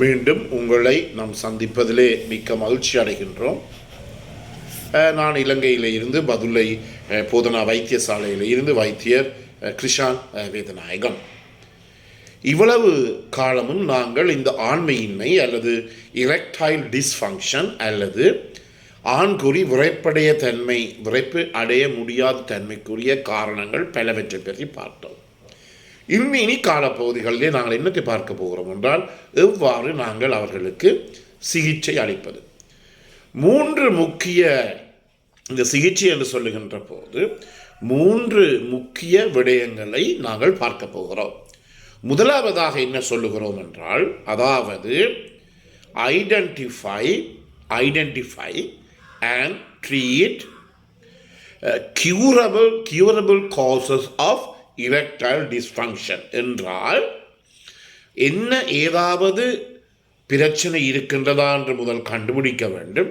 மீண்டும் உங்களை நாம் சந்திப்பதிலே மிக்க மகிழ்ச்சி அடைகின்றோம். நான் இலங்கையில் இருந்து பதுளை போதனா வைத்தியசாலையில் இருந்து வைத்தியர் கிருஷான் வேதநாயகம். இவ்வளவு காலமும் நாங்கள் இந்த ஆண்மையின்மை அல்லது இரெக்டைல் டிஸ்ஃபங்க்ஷன் அல்லது ஆண்குறி விரைப்பு அடைய முடியாத தன்மைக்குரிய காரணங்கள் பலவற்றை பற்றி பார்த்தோம். இனி காலப்பகுதிகளிலே நாங்கள் என்னத்தை பார்க்க போகிறோம் என்றால், எவ்வாறு நாங்கள் அவர்களுக்கு சிகிச்சை அளிப்பது. 3 முக்கிய இந்த சிகிச்சை என்று சொல்லுகின்ற போது 3 முக்கிய விடயங்களை நாங்கள் பார்க்க போகிறோம். முதலாவதாக என்ன சொல்லுகிறோம் என்றால், அதாவது identify and treat curable causes of erectile dysfunction என்றால் என்ன, ஏதாவது பிரச்சனை இருக்கின்றதா என்று முதல் கண்டுபிடிக்க வேண்டும்.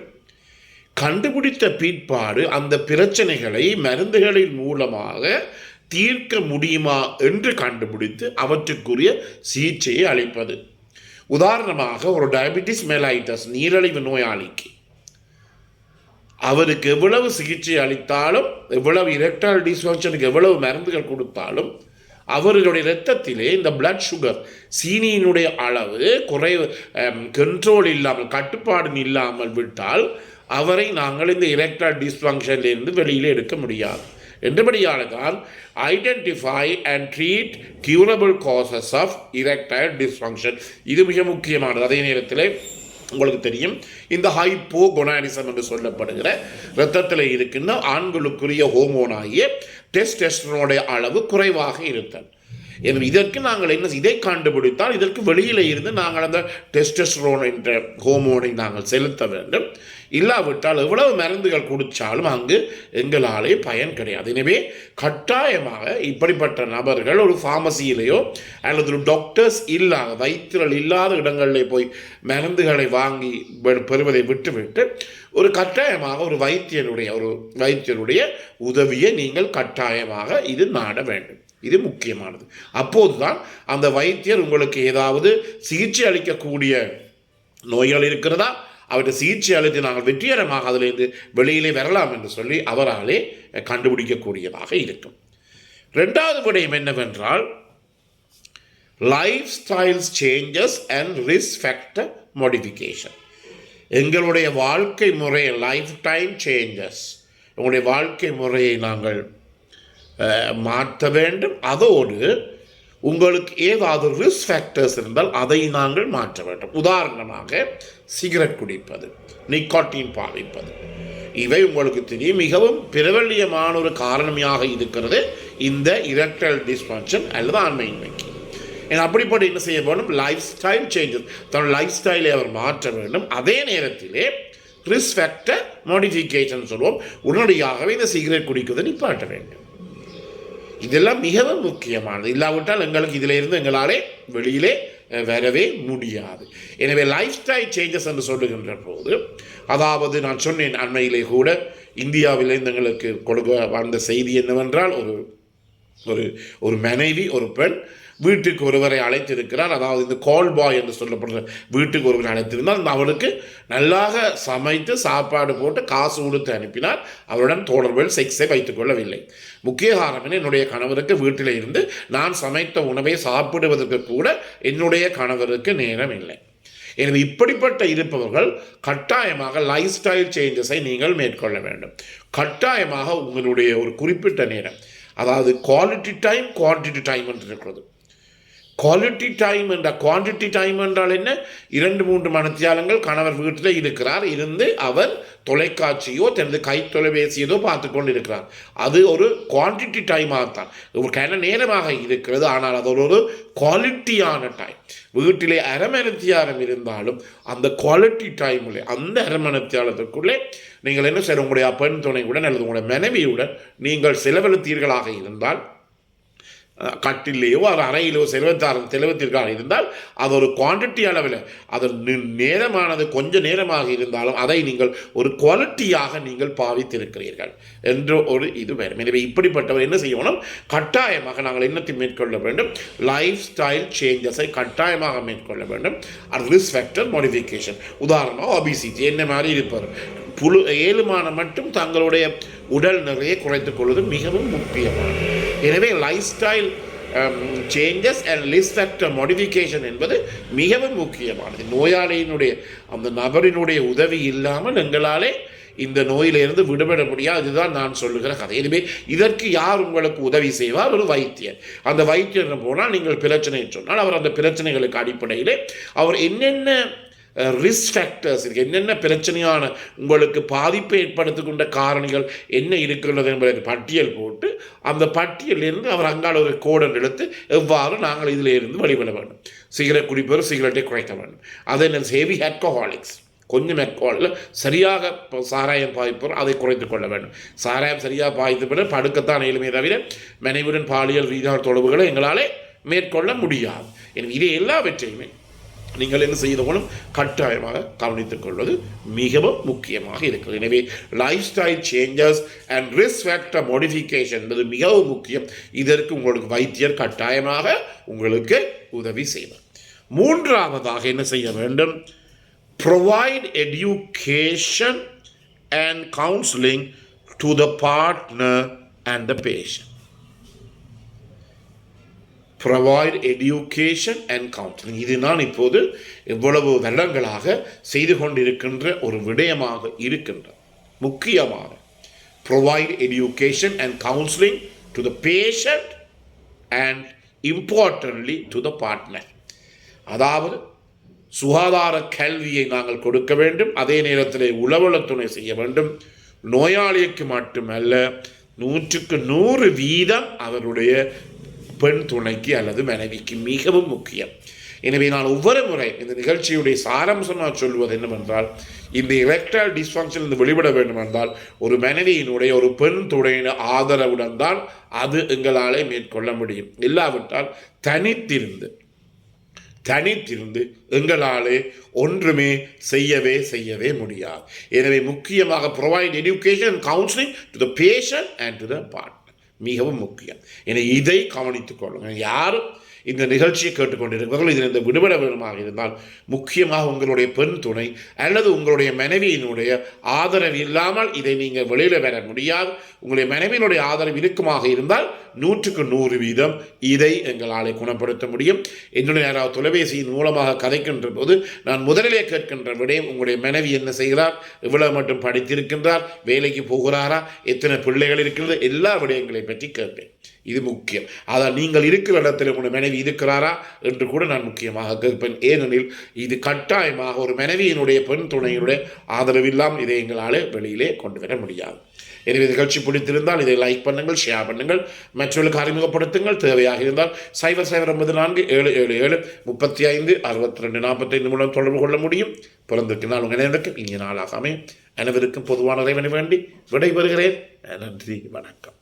கண்டுபிடித்த பிற்பாடு அந்த பிரச்சனைகளை மருந்துகளின் மூலமாக தீர்க்க முடியுமா என்று கண்டுபிடித்து அவற்றுக்குரிய சிகிச்சையை அளிப்பது. உதாரணமாக, ஒரு டயபெட்டிஸ் மெலைட்டஸ் நீரிழிவு நோயாளிக்கு அவருக்கு எவ்வளவு சிகிச்சை அளித்தாலும், எவ்வளவு இரெக்டைல் டிஸ்ஃபங்க்ஷனுக்கு எவ்வளவு மருந்துகள் கொடுத்தாலும், அவர்களுடைய இரத்தத்திலே இந்த பிளட் சுகர் சீனியினுடைய அளவு கண்ட்ரோல் இல்லாமல், கட்டுப்பாடு இல்லாமல் விட்டால் அவரை நாங்கள் இந்த இரெக்டைல் டிஸ்ஃபங்க்ஷனிலிருந்து வெளியில் எடுக்க முடியாது. என்றபடியால் தான் identify and treat curable causes of erectile dysfunction, இது மிக முக்கியமானது. அதே நேரத்தில் உங்களுக்கு தெரியும், இந்த ஹைப்போகொனாடிசம் என்று சொல்லப்படுகிற இரத்தத்தில் இருக்கின்ற ஆண்களுக்குரிய ஹோமோனாகிய டெஸ்டெஸ்டரோனுடைய அளவு குறைவாக இருத்தல். எனவே இதற்கு நாங்கள் இதை கண்டுபிடித்தால் இதற்கு வெளியில் இருந்து நாங்கள் அந்த டெஸ்டெஸ்டரோன் என்ற ஹோமோனை நாங்கள் செலுத்த வேண்டும். இல்லாவிட்டால் எவ்வளவு மருந்துகள் குடித்தாலும் அங்கு எங்களாலே பயன் கிடையாது. எனவே கட்டாயமாக இப்படிப்பட்ட நபர்கள் ஒரு ஃபார்மசியிலேயோ அல்லது ஒரு டாக்டர்ஸ் இல்லாத, வைத்தியர்கள் இல்லாத இடங்களிலே போய் மருந்துகளை வாங்கி பெறுவதை விட்டுவிட்டு ஒரு கட்டாயமாக ஒரு வைத்தியருடைய உதவியை நீங்கள் கட்டாயமாக இது நாட வேண்டும். இது முக்கியமானது. அப்போதுதான் அந்த வைத்தியர் உங்களுக்கு ஏதாவது சிகிச்சை அளிக்கக்கூடிய நோய்கள் இருக்கிறதா, அவற்றை சிகிச்சை அளித்து நாங்கள் வெற்றிகரமாக அதிலிருந்து வெளியிலே வரலாம் என்று சொல்லி அவராலே கண்டுபிடிக்கக்கூடியதாக இருக்கும். 2வது விடயம் என்னவென்றால், life styles changes and risk factor modification. எங்களுடைய வாழ்க்கை முறையை, லைஃப் டைம் சேஞ்சஸ், உங்களுடைய வாழ்க்கை முறையை நாங்கள் மாற்ற வேண்டும். அதோடு உங்களுக்கு ஏதாவது ரிஸ்க் ஃபேக்டர்ஸ் இருந்தால் அதை நாங்கள் மாற்ற வேண்டும். உதாரணமாக, சிகரெட் குடிப்பது, நிக்கோட்டின் பாவிப்பது, இவை உங்களுக்கு தெரியும் மிகவும் பிரபல்யமான ஒரு காரணமாக இருக்கிறது இந்த இரெக்டைல் டிஸ்ஃபங்க்ஷன் அல்லது ஆண்மையின்மைக்கு. அப்படிப்பட்ட என்ன செய்ய வேண்டும், லைஃப் ஸ்டைல் சேஞ்சஸ், தன்னோட லைஃப் ஸ்டைலை அவர் மாற்ற வேண்டும். அதே நேரத்திலே ரிஸ்க் ஃபேக்டர் மாடிஃபிகேஷன் சொல்வோம், உடனடியாகவே இந்த சிகரெட் குடிக்கிறதை நிப்பாட்ட வேண்டும். இதெல்லாம் மிகவும் முக்கியமானது. இல்லாவிட்டால் எங்களுக்கு இதில் இருந்து எங்களாலே வெளியிலே வரவே முடியாது. எனவே லைஃப் ஸ்டைல் சேஞ்சஸ் என்று சொல்லுகின்ற போது, அதாவது நான் சொன்னேன், அண்மையிலே கூட இந்தியாவிலிருந்து எங்களுக்கு கொடுக்க வந்த செய்தி என்னவென்றால், ஒரு மனைவி, ஒரு பெண் வீட்டுக்கு ஒருவரை அழைத்திருக்கிறார். அதாவது இந்த கால் பாய் என்று சொல்லப்படுற வீட்டுக்கு ஒருவரை அழைத்திருந்தால் அவளுக்கு நல்லாக சமைத்து சாப்பாடு போட்டு காசு கொடுத்து அனுப்பினார். அவருடன் தொடர்பில் செக்ஸை வைத்துக் கொள்ளவில்லை. முக்கிய காரணம், என்னுடைய கணவருக்கு வீட்டில் இருந்து நான் சமைத்த உணவை சாப்பிடுவதற்கு கூட என்னுடைய கணவருக்கு நேரம் இல்லை. எனவே இப்படிப்பட்ட இருப்பவர்கள் கட்டாயமாக லைஃப் ஸ்டைல் சேஞ்சஸை நீங்கள் மேற்கொள்ள வேண்டும். கட்டாயமாக உங்களுடைய ஒரு குறிப்பிட்ட நேரம், அதாவது குவாலிட்டி டைம், குவான்டிட்டி டைம் என்று இருக்கிறது. குவாலிட்டி டைம் என்ற குவான்டிட்டி டைம் என்றால் என்ன, 2-3 மணித்தியாலங்கள் கணவர் வீட்டில் இருக்கிறார், இருந்து அவர் தொலைக்காட்சியோ தனது கைத்தொலைபேசியதோ பார்த்து கொண்டு இருக்கிறார். அது ஒரு குவான்டிட்டி டைமாகத்தான், ஒரு கன நேரமாக இருக்கிறது. ஆனால் அது ஒரு குவாலிட்டியான டைம். வீட்டிலே அரமணித்தியாலம் இருந்தாலும் அந்த குவாலிட்டி டைமில், அந்த அரமணித்தியாலத்துக்குள்ளே நீங்கள் என்ன செய்ய, உங்களுடைய பெண் துணையுடன் அல்லது உங்களுடைய மனைவியுடன் நீங்கள் செலவழித்தீர்களாக இருந்தால் கட்டிலேயோ ஒரு அறையிலோ செலவத்திற்காக இருந்தால் அது ஒரு குவான்டிட்டி அளவில் அது நேரமானது கொஞ்ச நேரமாக இருந்தாலும் அதை நீங்கள் ஒரு குவாலிட்டியாக நீங்கள் பாவித்திருக்கிறீர்கள் என்ற ஒரு இது வேணும். எனவே இப்படிப்பட்டவர் என்ன செய்யணும், கட்டாயமாக நாங்கள் என்னத்தை மேற்கொள்ள வேண்டும், லைஃப் ஸ்டைல் சேஞ்சஸை கட்டாயமாக மேற்கொள்ள வேண்டும். ரிஸ்க் ஃபேக்டர் மாடிஃபிகேஷன், உதாரணமாக ஒபிசிட்டி என்ன மாதிரி இருப்பார், ஏழுமான மட்டும் தங்களுடைய உடல் நிறைய குறைத்துக் கொள்வது மிகவும் முக்கியமானது. எனவே life style changes and risk factor modification என்பது மிகவும் முக்கியமானது. நோயாளியினுடைய அந்த நபரினுடைய உதவி இல்லாமல் எங்களாலே இந்த நோயிலிருந்து விடுபட முடியாது. அதுதான் நான் சொல்லுகிற கதை. எனவே இதற்கு யார் உங்களுக்கு உதவி செய்வார், ஒரு வைத்தியர். அந்த வைத்தியர் போனால் நீங்கள் பிரச்சனை சொன்னால் அவர் அந்த பிரச்சனைகளுக்கு அடிப்படையில் அவர் என்னென்ன ரிஸ்க் ஃபேக்டர்ஸ் இருக்குது, என்னென்ன பிரச்சனையான உங்களுக்கு பாதிப்பை ஏற்படுத்துகின்ற காரணிகள் என்ன இருக்கின்றது என்பதை பட்டியல் போட்டு அந்த பட்டியலிருந்து அவர் அங்கால ஒரு கோடன் எடுத்து எவ்வாறு நாங்கள் இதில் இருந்து வெளிப்பட வேண்டும். சிகரெட் குடிப்பவர் சிகரெட்டை குறைக்க வேண்டும். அது என்ன, ஹெவி ஆல்கஹாலிக்ஸ் கொஞ்சம் ஆல்கஹாலில் சரியாக சாராயம் பாய்ப்பவர் அதை குறைத்து கொள்ள வேண்டும். சாராயம் சரியாக பாய்த்த பிறகு படுக்கத்தான் இயலுமே தவிர மனைவியுடன் பாலியல் ரீதியான தொடர்புகளை எங்களாலே மேற்கொள்ள முடியாது. எனவே இதை எல்லாவற்றையுமே நீங்கள் என்ன செய்தவனும் கட்டாயமாக கவனித்துக் கொள்வது மிகவும் முக்கியமாக இருக்கிறது. எனவே life style changes and risk factor modification என்பது மிகவும் முக்கியம். இதற்கு உங்களுக்கு வைத்தியர் கட்டாயமாக உங்களுக்கு உதவி செய்வார். மூன்றாவதாக என்ன செய்ய வேண்டும், provide education and counselling to the partner and the patient. Provide education and counselling, இது நான் இப்போது எவ்வளவு வருடங்களாக செய்து கொண்டிருக்கின்ற ஒரு விடயமாக இருக்கின்ற முக்கியமாக provide education and counselling to the patient and importantly to the partner. அதாவது சுகாதார கல்வியை நாங்கள் கொடுக்க வேண்டும், அதே நேரத்தில் உளவள துணை செய்ய வேண்டும். நோயாளிக்கு மட்டுமல்ல, 100% அவருடைய பெண் துணைக்கு அல்லது மனைவிக்கு மிகவும் முக்கியம். எனவே நான் ஒவ்வொரு முறை இந்த நிகழ்ச்சியுடைய சாராம்சம் நான் சொல்வது என்னவென்றால், இந்த எரெக்டைல் டிஸ்ஃபங்க்ஷன் இருந்து வெளிப்பட வேண்டும் என்றால் ஒரு மனைவியினுடைய ஒரு பெண் துணையின் ஆதரவுடன் தான் அது எங்களாலே மேற்கொள்ள முடியும். இல்லாவிட்டால் தனித்திருந்து எங்களாலே ஒன்றுமே செய்யவே முடியாது. எனவே முக்கியமாக provide education and counselling to the patient and to the partner மிகவும் முக்கியம். என இதை கவனித்துக் கொள்ளுங்கள். யாரும் இந்த நிகழ்ச்சியை கேட்டுக்கொண்டிருக்கிறவர்கள் இதில் இந்த விடுபட வேண்டுமாக இருந்தால் முக்கியமாக உங்களுடைய பெண் துணை அல்லது உங்களுடைய மனைவியினுடைய ஆதரவு இல்லாமல் இதை நீங்கள் வெளியில் வர முடியாது. உங்களுடைய மனைவியினுடைய ஆதரவு இருக்குமாக இருந்தால் 100% இதை எங்களால் குணப்படுத்த முடியும். என்னுடைய யாராவது தொலைபேசியின் மூலமாக கதைக்கின்ற போது நான் முதலிலே கேட்கின்ற விடயம், உங்களுடைய மனைவி என்ன செய்கிறார், எவ்வளவு மட்டும் படித்திருக்கின்றார், வேலைக்கு போகிறாரா, எத்தனை பிள்ளைகள் இருக்கிறது, எல்லா விடயங்களை பற்றி கேட்பேன். இது முக்கியம். அதால் நீங்கள் இருக்கிற இடத்துல உங்களுடைய மனைவி இருக்கிறாரா என்று கூட நான் முக்கியமாக கேட்பேன். ஏனெனில் இது கட்டாயமாக ஒரு மனைவியினுடைய பெண் துணையினுடைய ஆதரவு இல்லாமல் இதை எங்களால் வெளியிலே கொண்டு வர முடியாது. எனவே நிகழ்ச்சி பிடித்திருந்தால் இதை லைக் பண்ணுங்கள், ஷேர் பண்ணுங்கள், மற்றவர்களுக்கு அறிமுகப்படுத்துங்கள். தேவையாக இருந்தால் 0094-7735-62-45 மூலம் தொடர்பு கொள்ள முடியும். பிறந்திருக்கு நாள் உங்கள் நேரத்துக்கு இங்கே நாளாக அமையும். அனைவருக்கும் பொதுவான இறைவனை வேண்டி விடைபெறுகிறேன். நன்றி, வணக்கம்.